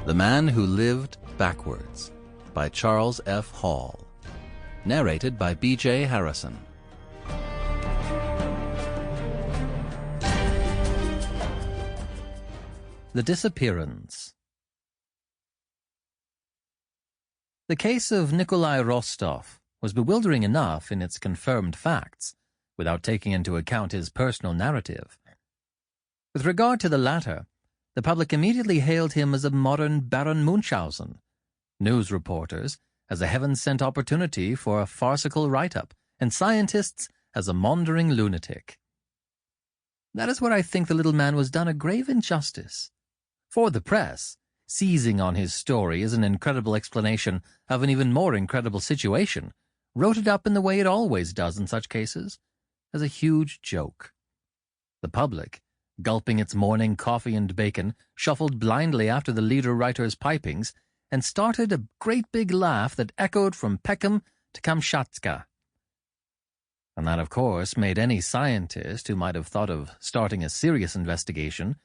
The Man Who Lived Backwards by Charles F. Hall. Narrated by B.J.Harrison. The Disappearance. The case of Nikolai Rostov was bewildering enough in its confirmed facts, without taking into account his personal narrative. With regard to the latter, the public immediately hailed him as a modern Baron Munchausen, news reporters as a heaven-sent opportunity for a farcical write-up, and scientists as a maundering lunatic. That is where I think the little man was done a grave injustice. For the press, seizing on his story as an incredible explanation of an even more incredible situation, wrote it up in the way it always does in such cases, as a huge joke. The public, gulping its morning coffee and bacon, shuffled blindly after the leader-writer's pipings and started a great big laugh that echoed from Peckham to Kamchatka. And that, of course, made any scientist who might have thought of starting a serious investigation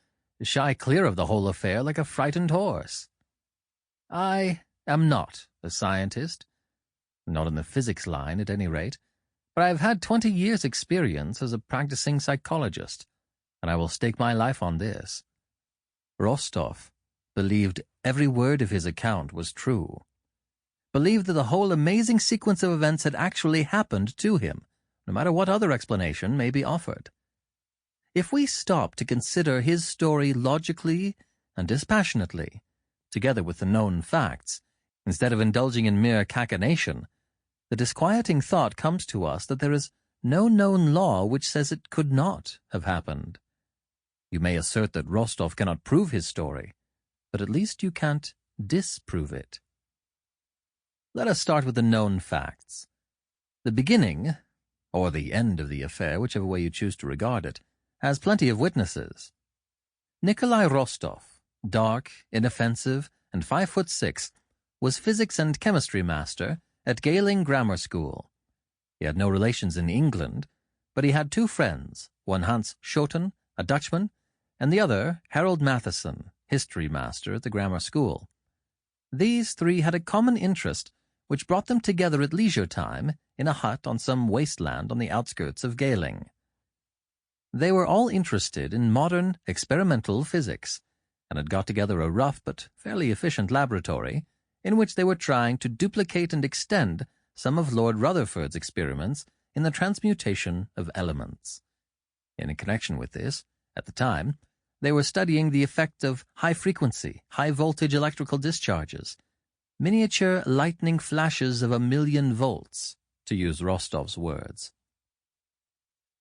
shy clear of the whole affair like a frightened horse. I am not a scientist, not in the physics line at any rate, but I have had 20 years' experience as a practicing psychologist, and I will stake my life on this. Rostov believed every word of his account was true, believed that the whole amazing sequence of events had actually happened to him, no matter what other explanation may be offered. If we stop to consider his story logically and dispassionately, together with the known facts, instead of indulging in mere cachinnation, the disquieting thought comes to us that there is no known law which says it could not have happened. You may assert that Rostov cannot prove his story, but at least you can't disprove it. Let us start with the known facts. The beginning, or the end of the affair, whichever way you choose to regard it, has plenty of witnesses. Nikolai Rostov, dark, inoffensive, and 5'6", was physics and chemistry master at Gayling Grammar School. He had no relations in England, but he had two friends, one Hans Schoten, a Dutchman, and the other Harold Matheson, history master at the grammar school. These three had a common interest which brought them together at leisure time in a hut on some wasteland on the outskirts of Gayling. They were all interested in modern experimental physics, and had got together a rough but fairly efficient laboratory in which they were trying to duplicate and extend some of Lord Rutherford's experiments in the transmutation of elements. In connection with this, at the time, they were studying the effect of high-frequency, high-voltage electrical discharges, miniature lightning flashes of 1,000,000 volts, to use Rostov's words.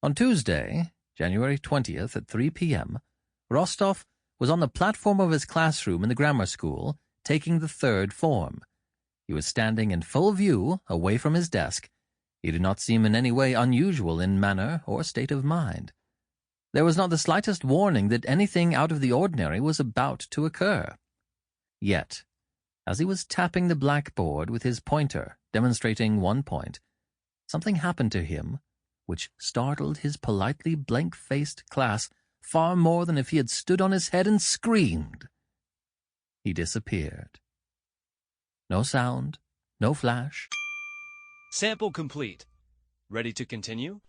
On Tuesday, January 20th at 3 p.m., Rostov was on the platform of his classroom in the grammar school, taking the third form. He was standing in full view, away from his desk. He did not seem in any way unusual in manner or state of mind. There was not the slightest warning that anything out of the ordinary was about to occur. Yet, as he was tapping the blackboard with his pointer, demonstrating one point, something happened to him which startled his politely blank-faced class far more than if he had stood on his head and screamed. He disappeared. No sound, no flash. Sample complete. Ready to continue?